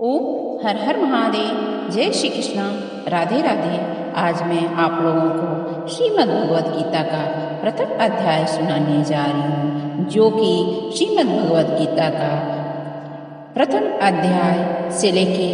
ओम हर हर महादेव। जय श्री कृष्ण, राधे राधे। आज मैं आप लोगों को श्रीमद् भगवद गीता का प्रथम अध्याय सुनाने जा रही हूँ, जो कि श्रीमद् भगवद गीता का प्रथम अध्याय से लेके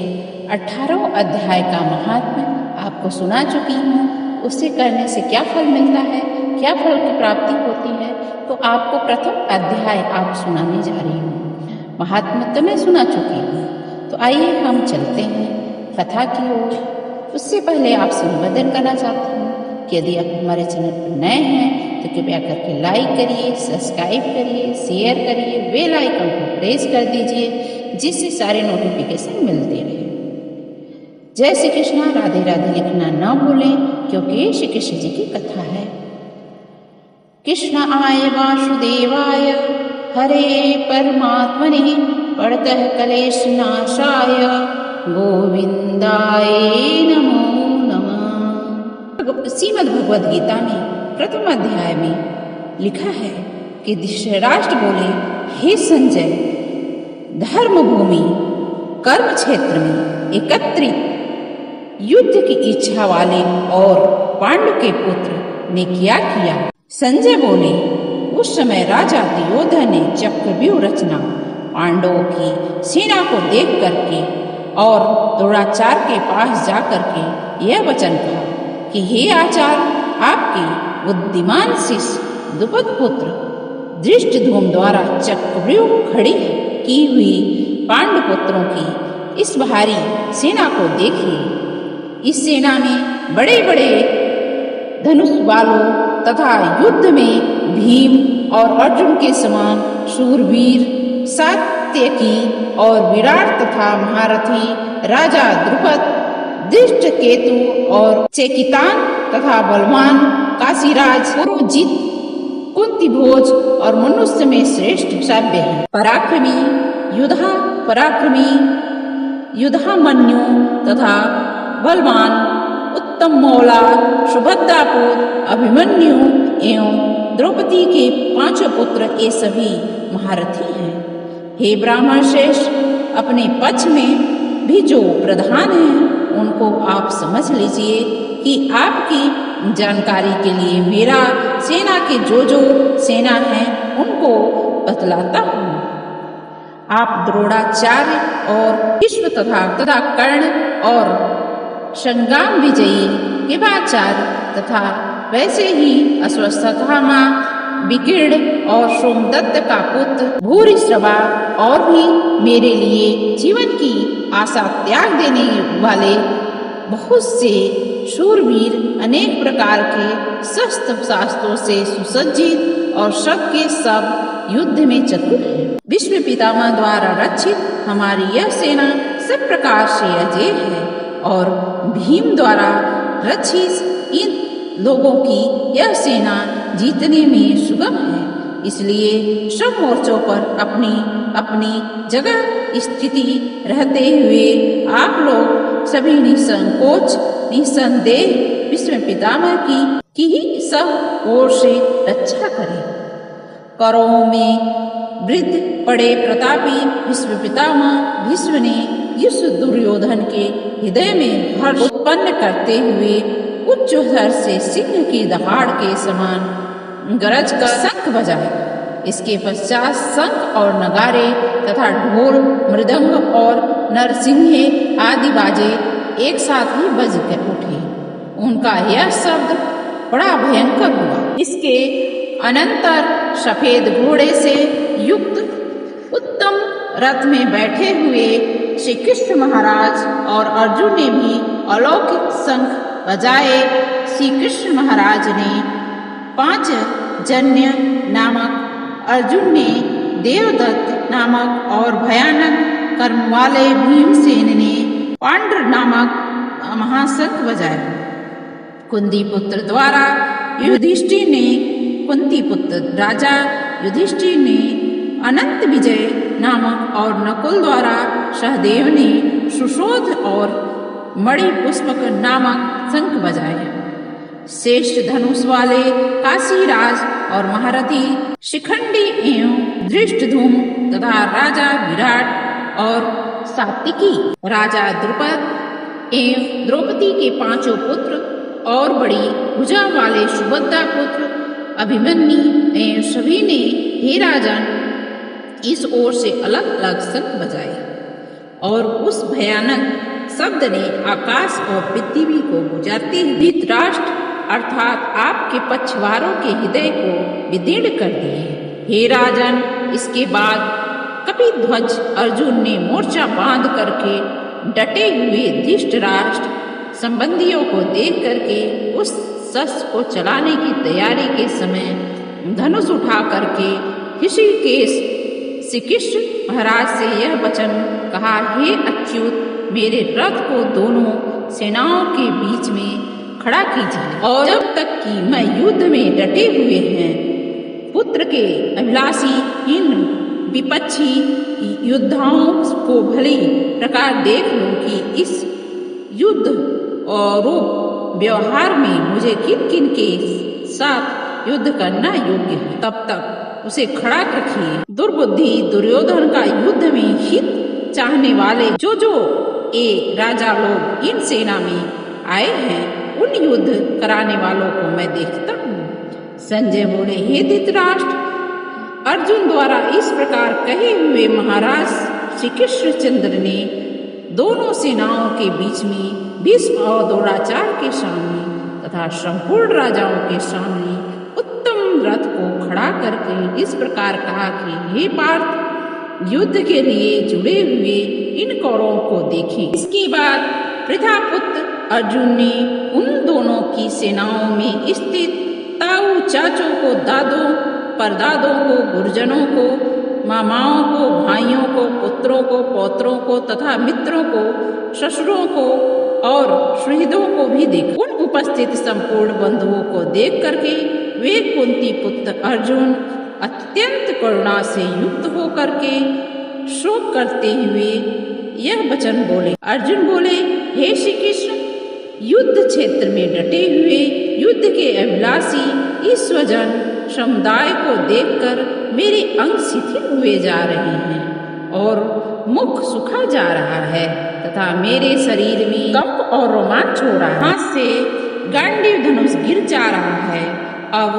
18वें अध्याय का महात्म्य आपको सुना चुकी हूँ। उसे करने से क्या फल मिलता है, क्या फल की प्राप्ति होती है, तो आपको प्रथम अध्याय आप सुनाने जा रही हूँ। महात्म्य तो मैं सुना चुकी हूँ, तो आइए हम चलते हैं कथा की ओर। उससे पहले आपसे निवेदन करना चाहती हूँ कि यदि आप हमारे चैनल पर नए हैं तो कृपया करके लाइक करिए, सब्सक्राइब करिए, शेयर करिए, बेल आइकन को प्रेस कर दीजिए, जिससे सारे नोटिफिकेशन मिलते रहे। जय श्री कृष्ण, राधे राधे लिखना ना भूलें, क्योंकि श्री कृष्ण जी की कथा है। कृष्ण आय वासुदेवाय हरे परमात्मने प्रणतः क्लेश नाशाय गोविंदाय नमो नमः। श्रीमद् भगवद गीता में प्रथम अध्याय में लिखा है कि धृतराष्ट्र बोले, हे संजय, धर्म भूमि कर्म क्षेत्र में एकत्रित युद्ध की इच्छा वाले और पांडु के पुत्र ने क्या किया। संजय बोले, उस समय राजा दुर्योधन ने चक्रव्यूह रचना पांडवों की सेना को देख करके और द्रोणाचार्य के पास जा करके यह वचन कहा कि हे आचार्य, आपके बुद्धिमान शिष्य द्रुपद पुत्र धृष्टद्युम्न द्वारा चक्रव्यूह खड़ी की हुई पांडु पुत्रों की इस भारी सेना को देखिए। इस सेना में बड़े बड़े धनुष वालों तथा युद्ध में भीम और अर्जुन के समान शूरवीर, सात्यकी और विराट तथा महारथी राजा द्रुपद, धृष्टकेतु और चेकितान तथा बलवान काशीराज, पुरोजित, कुंतीभोज और मनुष्य में श्रेष्ठ सभ्य है। पराक्रमी युधामन्यु तथा बलवान उत्तम मौला, सुभद्रापुत्र अभिमन्यु एवं द्रौपदी के 5 पुत्र ये सभी महारथी हैं। हे ब्राह्मण श्रेष्ठ, अपने पक्ष में भी जो प्रधान हैं उनको आप समझ लीजिए कि आपकी जानकारी के लिए मेरा सेना के जो सेना है उनको बतलाता हूँ। आप द्रोणाचार्य और भीष्म तथा कर्ण और संग्राम विजयी कृपाचार्य तथा वैसे ही अश्वत्थामा, विकीर्ण और सोमदत्त का पुत्र भूरिश्रवा और भी मेरे लिए जीवन की आशा त्याग देने वाले बहुत से शूरवीर अनेक प्रकार के शस्त्र शास्त्रों से सुसज्जित और सब के सब युद्ध में चतुर है। विश्व पितामह द्वारा रक्षित हमारी यह सेना सब प्रकार से अजय है और भीम द्वारा रक्षित इन लोगों की यह सेना जीतने में सुगम है। इसलिए सब मोर्चों पर अपनी अपनी जगह स्थिति रहते हुए आप लोग सभी निसंकोच निसंदेह विश्व पितामह की ही सब ओर से रक्षा करें। करों में वृद्ध पड़े प्रतापी विश्व पितामह भीष्म ने इस दुर्योधन के हृदय में हर्ष उत्पन्न करते हुए उच्च स्वर से सिंह की दहाड़ के समान गरज कर शंख बजाए। इसके पश्चात शंख और नगारे तथा ढोल, मृदंग और नरसिंहे आदि बाजे एक साथ ही बज कर उठे। उनका यह शब्द बड़ा भयंकर हुआ। इसके अनंतर सफेद घोड़े से युक्त उत्तम रथ में बैठे हुए श्री कृष्ण महाराज और अर्जुन ने भी अलौकिक शंख बजाए। श्री कृष्ण महाराज ने 5 जन्य नामक, अर्जुन ने देवदत्त नामक और भयानक कर्म वाले भीमसेन ने पांडव नामक महाशंख बजाया। कुंती पुत्र द्वारा युधिष्ठिर ने, कुंती पुत्र राजा युधिष्ठिर ने अनंत विजय नामक और नकुल द्वारा सहदेव ने सुशोध और मणि पुष्पक नामक शंख बजाए। श्रेष्ठ धनुष वाले काशीराज और महारथी शिखंडी एवं धृष्टद्युम्न तथा राजा विराट और सात्विकी। राजा द्रुपद एवं द्रौपदी के 5 पुत्र और बड़ी भुजा वाले सुभद्रा पुत्र अभिमन्यु एवं सभी ने हे राजन इस ओर से अलग अलग शंख बजाए और उस भयानक शब्द ने आकाश और पृथ्वी को गुजारते हुए धृतराष्ट्र अर्थात आपके पक्षवारों के हृदय को विदीर्ण कर दिए। हे राजन, इसके बाद कपिध्वज अर्जुन ने मोर्चा बांध करके डटे हुए धृतराष्ट्र संबंधियों को देख करके उस शस्त्र को चलाने की तैयारी के समय धनुष उठा करके ऋषिकेश श्री कृष्ण महाराज से यह वचन कहा, हे अच्युत, मेरे रथ को दोनों सेनाओं के बीच में खड़ा कीजिए और जब तक कि मैं युद्ध में डटे हुए हैं पुत्र के अभिलाषी इन विपक्षी योद्धाओं को भली प्रकार देख लूं कि इस युद्ध और व्यवहार में मुझे किन किन के साथ युद्ध करना योग्य है, तब तक उसे खड़ा रखिए। दुर्बुद्धि दुर्योधन का युद्ध में हित चाहने वाले जो राजा लोग इन सेना में आए हैं उन युद्ध कराने वालों को मैं देखता हूँ। संजय बोले, हे धृतराष्ट्र, अर्जुन द्वारा इस प्रकार कहे हुए महाराज श्री कृष्णचंद्र ने दोनों सेनाओं के बीच में भीष्म और द्रोणाचार्य के सामने तथा संपूर्ण राजाओं के सामने उत्तम रथ को खड़ा करके इस प्रकार कहा कि हे पार्थ, युद्ध के लिए जुड़े हुए इन कौरवों को देखें। इसके बाद प्रथापुत्र अर्जुन ने उन दोनों की सेनाओं में स्थित ताऊ चाचों को, दादों परदादों को, गुरुजनों को, मामाओं को, भाइयों को, पुत्रों को, पौत्रों को तथा मित्रों को, ससुरों को और सुहृदों को भी देखा। उन उपस्थित संपूर्ण बंधुओं को देख करके वे कुंती पुत्र अर्जुन अत्यंत करुणा से युक्त होकर के शोक करते हुए यह वचन बोले। अर्जुन बोले, हे श्री कृष्ण, युद्ध क्षेत्र में डटे हुए युद्ध के अभिलाषी इस स्वजन समुदाय को देखकर मेरे अंग शिथिल हुए जा रहे हैं और मुख सुखा जा रहा है तथा मेरे शरीर में कंप और रोमांच हो रहा है। हाथ से गांडीव धनुष गिर जा रहा है। अब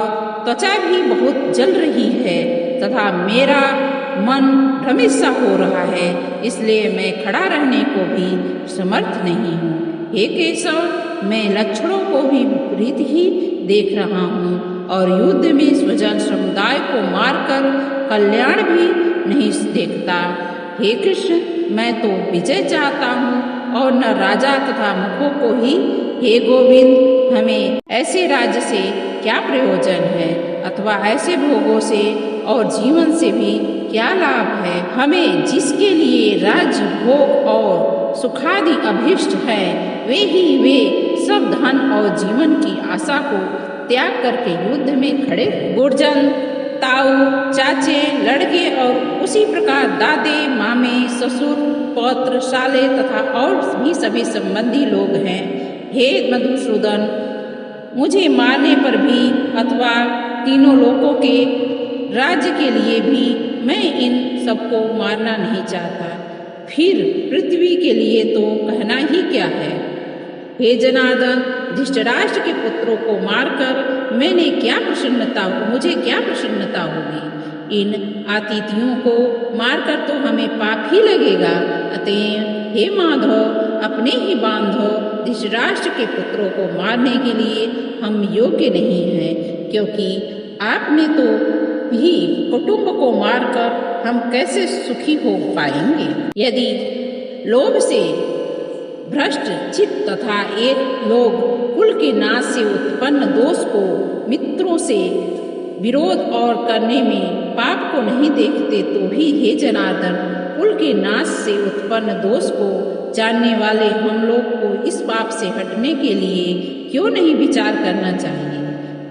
त्वचा भी बहुत जल रही है तथा मेरा मन भ्रमित सा हो रहा है, इसलिए मैं खड़ा रहने को भी समर्थ नहीं हूँ। हे केशव, मैं लक्षणों को भी विपरीत ही देख रहा हूँ और युद्ध में स्वजन समुदाय को मारकर कल्याण भी नहीं देखता। हे कृष्ण, मैं तो विजय चाहता हूँ और न राजा तथा मुखों को ही। हे गोविंद, हमें ऐसे राज्य से क्या प्रयोजन है अथवा ऐसे भोगों से और जीवन से भी क्या लाभ है। हमें जिसके लिए राज्य भोग और सुखादि अभीष्ट है वे सब धन और जीवन की आशा को त्याग करके युद्ध में खड़े। गुरजन, ताऊ, चाचे, लड़के और उसी प्रकार दादे, मामे, ससुर, पौत्र, साले तथा और भी सभी संबंधी लोग हैं। हे मधुसूदन, मुझे मारने पर भी अथवा तीनों लोगों के राज्य के लिए भी मैं इन सबको मारना नहीं चाहता। फिर पृथ्वी के लिए तो कहना ही क्या है। हे जनार्दन, धृतराष्ट्र के पुत्रों को मारकर मुझे क्या प्रसन्नता होगी। इन आतिथियों को मारकर तो हमें पाप ही लगेगा। अतएव हे माधव, अपने ही बांधव धृतराष्ट्र के पुत्रों को मारने के लिए हम योग्य नहीं हैं, क्योंकि आपने तो भी कुटुंब को मारकर हम कैसे सुखी हो पाएंगे। यदि लोभ से भ्रष्ट चित्त तथा एक लोग कुल के नाश से उत्पन्न दोष को मित्रों से विरोध और करने में पाप को नहीं देखते, तो भी हे जनार्दन, कुल के नाश से उत्पन्न दोष को जानने वाले हम लोग को इस पाप से हटने के लिए क्यों नहीं विचार करना चाहिए।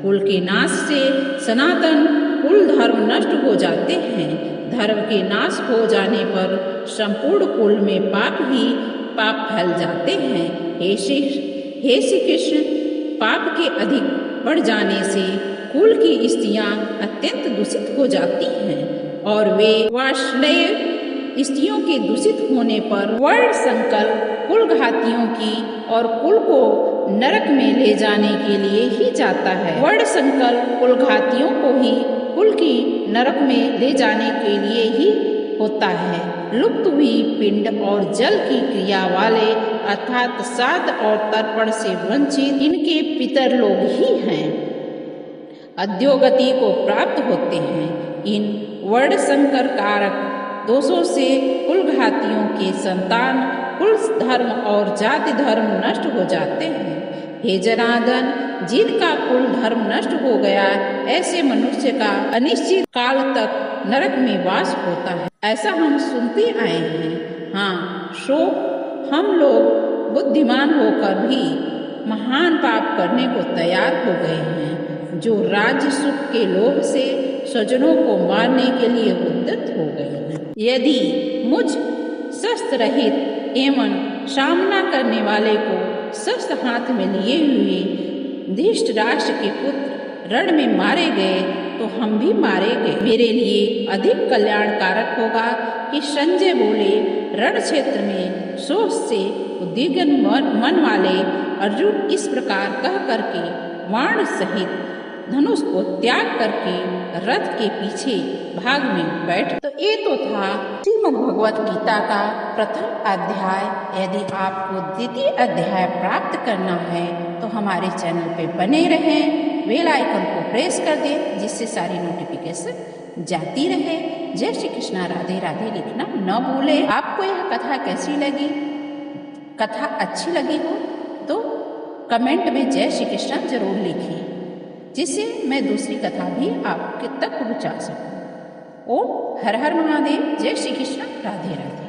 कुल के नाश से सनातन कुल धर्म नष्ट हो जाते हैं। धर्म के नाश हो जाने पर संपूर्ण कुल में पाप ही पाप फैल जाते हैं। हे श्री कृष्ण, पाप के अधिक बढ़ जाने से कुल की स्त्रियां अत्यंत दूषित हो जाती हैं और वे वार्ष्णेय स्त्रियों के दूषित होने पर वर्ण संकल्प कुलघातियों की और कुल को नरक में ले जाने के लिए ही जाता है। वर्ण संकल्प कुलघातियों को ही कुल की नरक में ले जाने के लिए ही होता है। लुप्त हुई पिंड और जल की क्रिया वाले अर्थात श्राद्ध और तर्पण से वंचित इनके पितर लोग ही हैं, अधोगति को प्राप्त होते हैं। इन वर्ण संकर कारक दोषों से कुलघातियों के संतान कुल धर्म और जाति धर्म नष्ट हो जाते हैं। हे जनार्दन, जिनका कुल धर्म नष्ट हो गया ऐसे मनुष्य का अनिश्चित काल तक नरक में वास होता है, ऐसा हम सुनते आए हैं। हाँ, शोक हम लोग बुद्धिमान होकर भी महान पाप करने को तैयार हो गए हैं, जो राज्य सुख के लोभ से स्वजनों को मारने के लिए उद्यत हो गए हैं। यदि मुझ शस्त्र रहित एवं सामना करने वाले को शस्त्र हाथ में लिए हुए धृतराष्ट्र के पुत्र रण में मारे गए तो हम भी मारे गए। मेरे लिए अधिक कल्याणकारक होगा कि संजय बोले, रण क्षेत्र में शोक से उद्विग्न मन वाले अर्जुन इस प्रकार कह करके बाण सहित धनुष को त्याग करके रथ के पीछे भाग में बैठ। तो ये तो था श्रीमद् भगवत गीता का प्रथम अध्याय। यदि आपको द्वितीय अध्याय प्राप्त करना है तो हमारे चैनल पे बने रहें, बेल आइकन को प्रेस कर दें जिससे सारी नोटिफिकेशन जाती रहे। जय श्री कृष्णा, राधे राधे लिखना न भूलें। आपको यह कथा कैसी लगी? कथा अच्छी लगी हो तो कमेंट में जय श्री कृष्णा जरूर लिखिए, जिससे मैं दूसरी कथा भी आपके तक पहुंचा सकूं। ओम हर हर महादेव। जय श्री कृष्ण, राधे राधे।